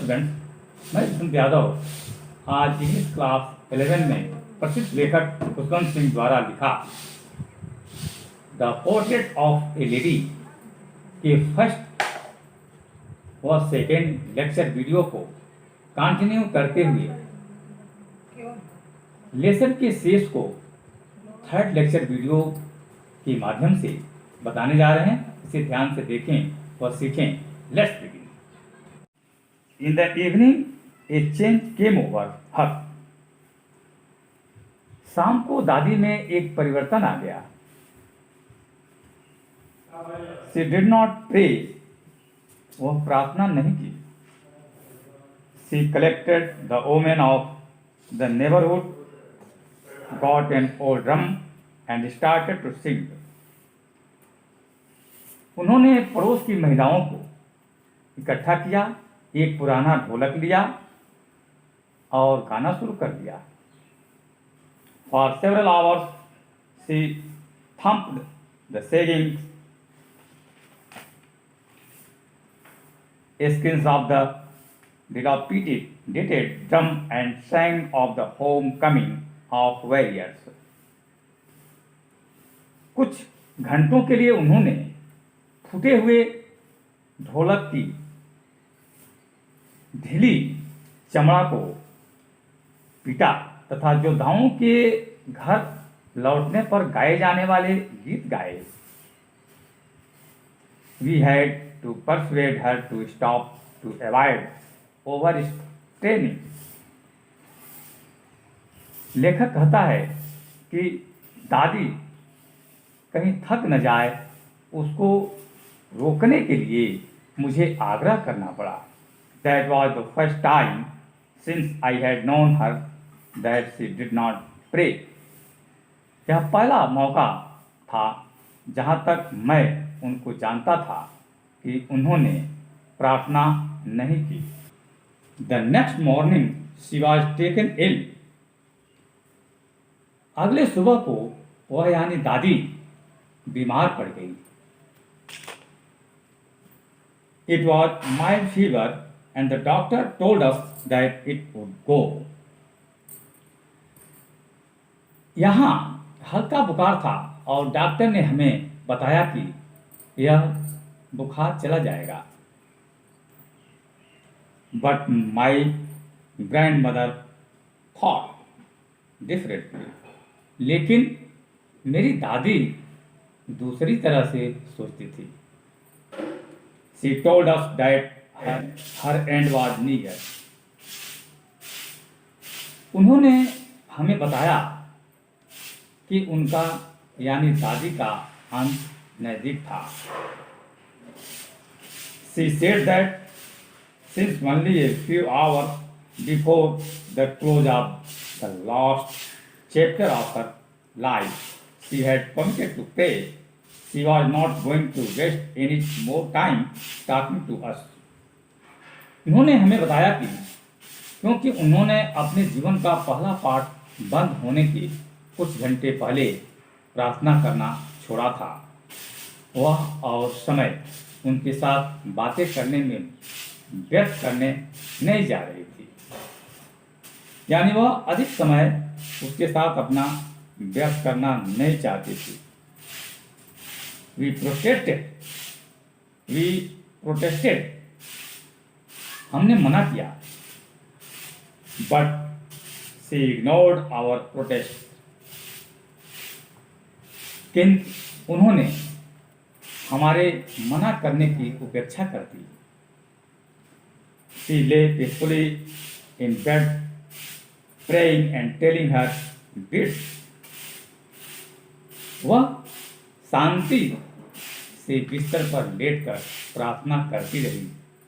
Students, मैं विष्णु यादव आज English class 11 में प्रसिद्ध लेखक खुशवंत सिंह द्वारा लिखा the portrait of A lady के फर्स्ट व सेकेंड लेक्चर वीडियो को कंटिन्यू करते हुए लेसन के शेष को थर्ड लेक्चर वीडियो के माध्यम से बताने जा रहे हैं। इसे ध्यान से देखें और सीखें। Let's begin. In the evening a change came over her. शाम को दादी में एक परिवर्तन आ गया। She did not pray. वह प्रार्थना नहीं की। She collected the women of the neighbourhood, got an old drum and started to sing. उन्होंने पड़ोस की महिलाओं को इकट्ठा किया, एक पुराना ढोलक लिया और गाना शुरू कर दिया। For several hours she thumped the sagging skins of the dilapidated drum and sang of the homecoming of warriors. कुछ घंटों के लिए उन्होंने फूटे हुए ढोलक की ढीली चमड़ा को पीटा तथा योद्धाओं के घर लौटने पर गाए जाने वाले गीत गाए। We had to persuade her to stop to avoid overstraining. लेखक कहता है कि दादी कहीं थक न जाए, उसको रोकने के लिए मुझे आग्रह करना पड़ा। That was the first time since I had known her that she did not pray. यह पहला मौका था जहाँ तक मैं उनको जानता था कि उन्होंने प्रार्थना नहीं की। The next morning she was taken ill. अगले सुबह को वह यानी दादी बीमार पड़ गई। It was mild fever and the doctor told us that it would go. यहाँ हल्का बुखार था और डॉक्टर ने हमें बताया कि यह बुखार चला जाएगा। But my grandmother thought differently. लेकिन मेरी दादी दूसरी तरह से सोचती थी। She told us that her end was near. उन्होंने हमें बताया कि उनका यानी दादी का अंत नजदीक था। She said that since only a few hours before the close of the last chapter of her life, she had committed to pray. She was not going to waste any more time talking to us. उन्होंने हमें बताया कि क्योंकि उन्होंने अपने जीवन का पहला पाठ बंद होने के कुछ घंटे पहले प्रार्थना करना छोड़ा था, वह और समय उनके साथ बातें करने में व्यर्थ करने नहीं जा रही थी। यानी वह अधिक समय उसके साथ अपना व्यर्थ करना नहीं चाहती थी। We protested. हमने मना किया। But she ignored our protest. किंतु उन्होंने हमारे मना करने की उपेक्षा कर दी। She lay peacefully in bed, praying and telling her beads. वह शांति से बिस्तर पर लेटकर प्रार्थना करती रही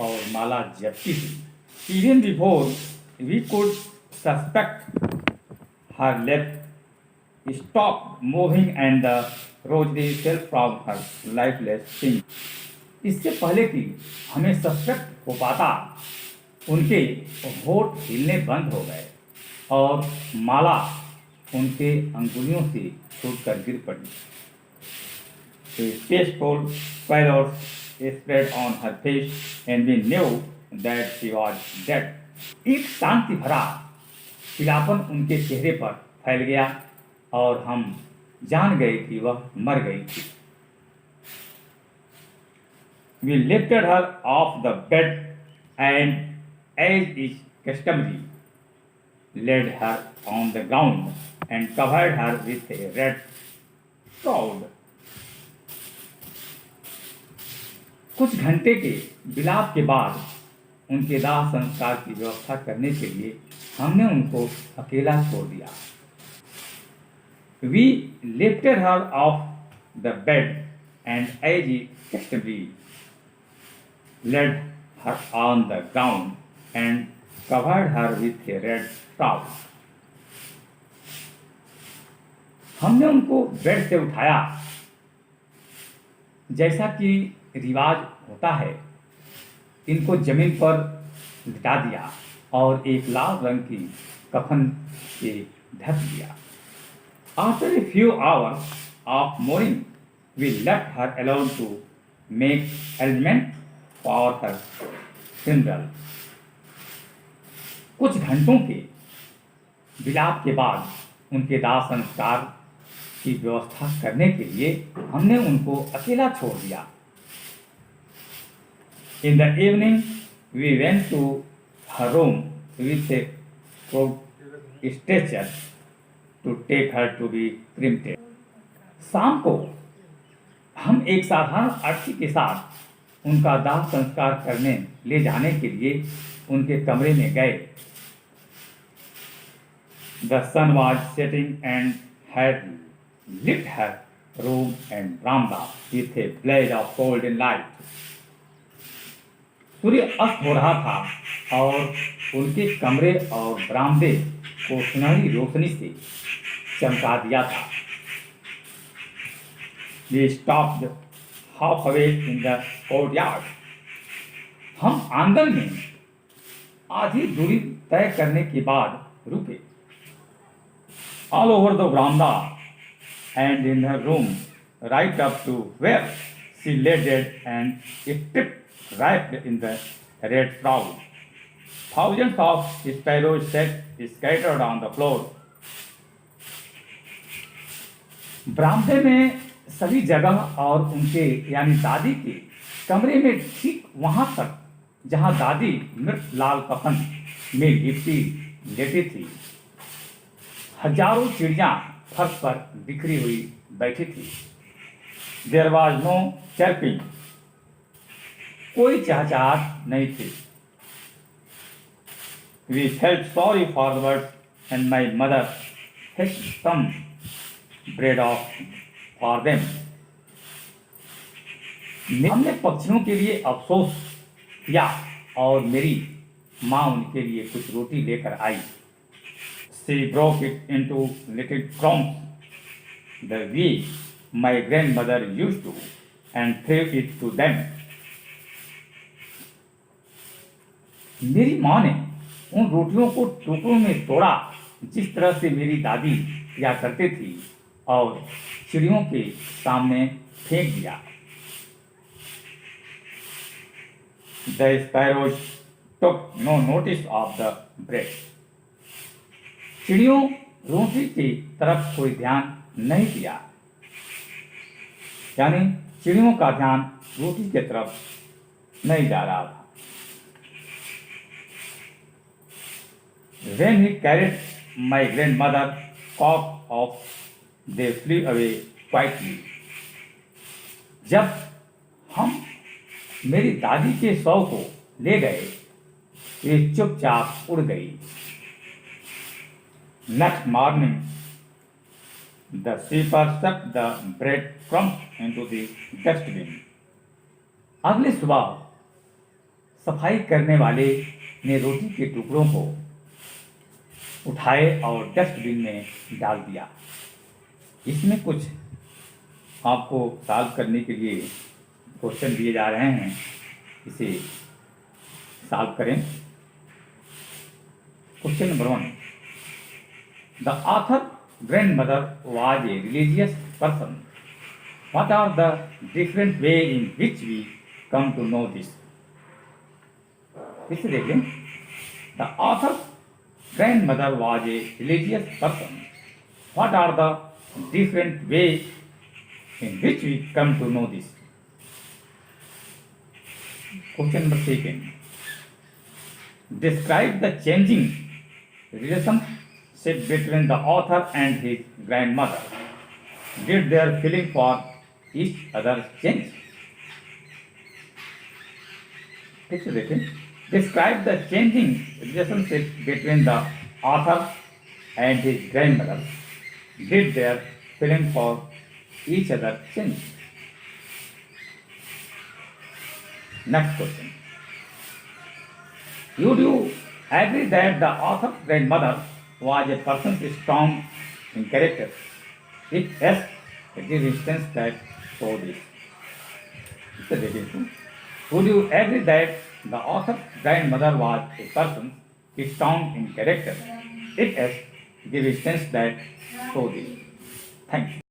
और माला जपती थी। Even before we could suspect, her lips stopped moving and the rosary fell from her lifeless thing. इससे पहले कि हमें सस्पेक्ट हो पाता, उनके होठ हिलने बंद हो गए और माला उनके अंगुलियों से छूटकर गिर पड़ी। A peaceful pallor spread on her face, and we knew that she was dead. एक शांति भरा पीलापन उनके चेहरे पर फैल गया और हम जान गए कि वह मर गई थी। We lifted her off the bed and, as is customary, laid her on the ground and covered her with a red cloud. कुछ घंटे के विलाप के बाद उनके दाह संस्कार की व्यवस्था करने के लिए हमने उनको अकेला छोड़ दिया। We lifted her off the bed and, as is customary, laid her on the ground and covered her with a red towel. हमने उनको बेड से उठाया जैसा कि रिवाज होता है, इनको जमीन पर लिटा दिया और एक लाल रंग की कफन से ढक दिया। After a few hours of mourning, we left her alone to make arrangement for her funeral. कुछ घंटों के विलाप के बाद उनके दाह संस्कार की व्यवस्था करने के लिए हमने उनको अकेला छोड़ दिया। In the evening, we went to her room with a stretcher to take her to be cremated. शाम को हम एक साधारण अर्थी के साथ उनका दाह संस्कार करने ले जाने के लिए उनके कमरे में गए। The sun was setting and had lit her room and veranda with a blaze of golden light. सूर्य अस्त हो रहा था और उनके कमरे और बरामदे को सुनहरी रोशनी से चमका दिया था। We stopped halfway in the courtyard. हम आंगन में आधी दूरी तय करने के बाद रुके। All over the veranda and in her room, right up to where she lay dead and stripped, wrapped in the red shroud. Thousands of sparrows sat scattered on the floor. बरामदे में सभी जगह और उनके यानी दादी के कमरे में ठीक वहां तक जहां दादी मृत लाल कफन में लिपटी लेटी थी, हजारों चिड़िया फर्श पर बिखरी हुई बैठी थी। देयर वाज नो चर्पिंग, कोई चहचहाट नहीं थी। We felt sorry for the birds and my mother fetched some bread off for them. हमने पक्षियों के लिए अफसोस किया और मेरी माँ उनके लिए कुछ रोटी लेकर आई। She broke it into little crumbs, the way my grandmother used to, and threw it to them. मेरी माँ ने उन रोटियों को टुकड़ों में तोड़ा जिस तरह से मेरी दादी किया करती थी और चिड़ियों के सामने फेंक दिया। The sparrows took no notice of the bread. चिड़ियों रोटी की तरफ कोई ध्यान नहीं दिया, यानी चिड़ियों का ध्यान रोटी की तरफ नहीं जा रहा था। When he carried my grandmother cough off, they flew away quietly. जब हम मेरी दादी के शव को ले गए, वे चुपचाप उड़ गई। Next morning, the sweeper stuffed the bread crumbs into the dustbin. अगले सुबह सफाई करने वाले ने रोटी के टुकड़ों को उठाए और डस्टबिन में डाल दिया। इसमें कुछ आपको सॉल्व करने के लिए क्वेश्चन दिए जा रहे हैं, इसे सॉल्व करें। Question number 1, the author grandmother was a religious person. What are the different ways in which we come to know this? इसे देखें. The author's grandmother was a religious person. What are the different ways in which we come to know this? Question number second. Describe the changing relationship between the author and his grandmother. Did their feeling for each other change? ठीक से देखें. Describe the changing relationship between the author and his grandmother. Did their feeling for each other change? Next question. Would you agree that the author's grandmother was a person strong in character? If yes, give instance that show this. It's a very. Would you agree that the author's grandmother was a person strong in character? If yes, give instance that show this. Thank you.